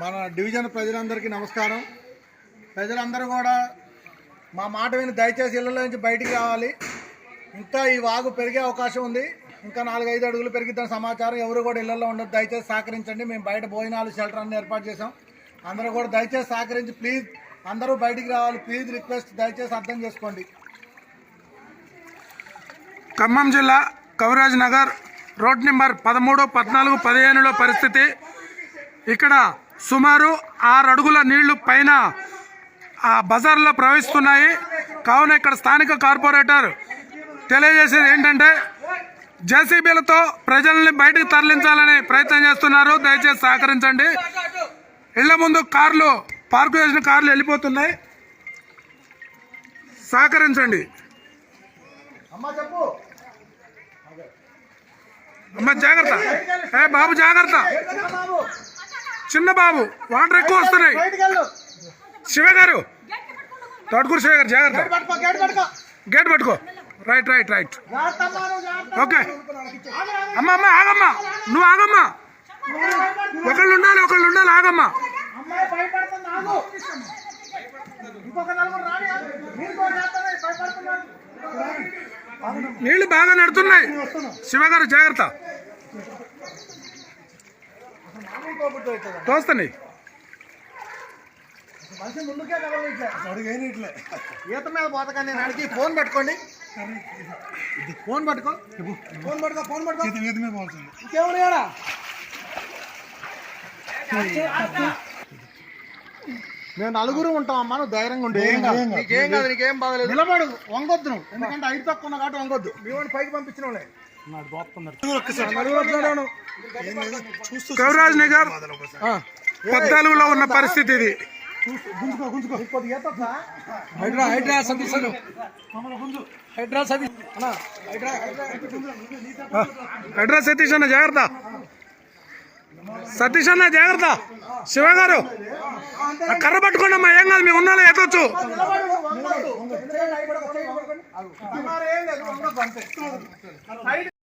మన డివిజన్ ప్రజలందరికీ నమస్కారం. ప్రజలందరూ కూడా మా మాట విని దయచేసి ఇళ్లలో నుంచి బయటికి రావాలి. ఇంకా ఈ వాగు పెరిగే అవకాశం ఉంది. ఇంకా 4-5 అడుగులు పెరిగిద్దని సమాచారం. ఎవరు కూడా ఇళ్లలో ఉండదు. దయచేసి సహకరించండి. మేము బయట భోజనాలు షెల్టర్ అన్ని ఏర్పాటు చేసాం. అందరూ కూడా దయచేసి సహకరించి ప్లీజ్ అందరూ బయటికి రావాలి. ప్లీజ్ రిక్వెస్ట్, దయచేసి అర్థం చేసుకోండి. ఖమ్మం జిల్లా కవిరాజ్ నగర్ రోడ్ నెంబర్ 13, 14, 15లో పరిస్థితి. ఇక్కడ సుమారు 6 అడుగుల నీళ్లు పైన ఆ బజార్లో ప్రవహిస్తున్నాయి. కావున ఇక్కడ స్థానిక కార్పొరేటర్ తెలియజేసేది ఏంటంటే జేసీబీలతో ప్రజల్ని బయటకు తరలించాలని ప్రయత్నం చేస్తున్నారు. దయచేసి సహకరించండి. ఇళ్ల ముందు కార్లు, పార్కు చేసిన కార్లు వెళ్ళిపోతున్నాయి. సహకరించండి. అమ్మ జాగ్రత్త, ఏ బాబు జాగ్రత్త, చిన్న బాబు, వాటర్ ఎక్కువ వస్తున్నాయి. శివ గారు, తోటకూరు శివ గారు జాగ్రత్త, గేట్ పట్టుకో. Right right right okay. అమ్మ అమ్మ ఆగమ్మా, నువ్వు ఆగమ్మా. ఒకళ్ళు ఉండాలి ఆగమ్మా. నీళ్లు బాగా నడుతున్నాయి. శివగారు జాగ్రత్త, తోస్తాయి. ఈత మీద పోతకండి. నాడికి ఫోన్ పెట్టుకోండి. ఫోన్ పట్టుకో. ఇంకేమన్నా మేము 4 ఉంటాం అమ్మా. నువ్వు ధైర్యంగా ఉండే. నీకేం కాదు, నీకేం బాధలేదు. నిలబడు, వంగొద్దు నువ్వు. ఎందుకంటే 5 తక్కువ ఉన్న కాబట్టి వంగొద్దు. మీ వాడిని పైకి పంపించిన వాళ్ళే. కవిరాజ్ నగర్ 14లో ఉన్న పరిస్థితి ఇది. హైడ్రా సతీష్ అన్న జాగ్రత్త, సతీష్ అన్న జాగ్రత్త. శివ గారు కర్ర పట్టుకోండి అమ్మా. ఏం కాదు, మేము ఉన్నాలో ఎత్తొచ్చు.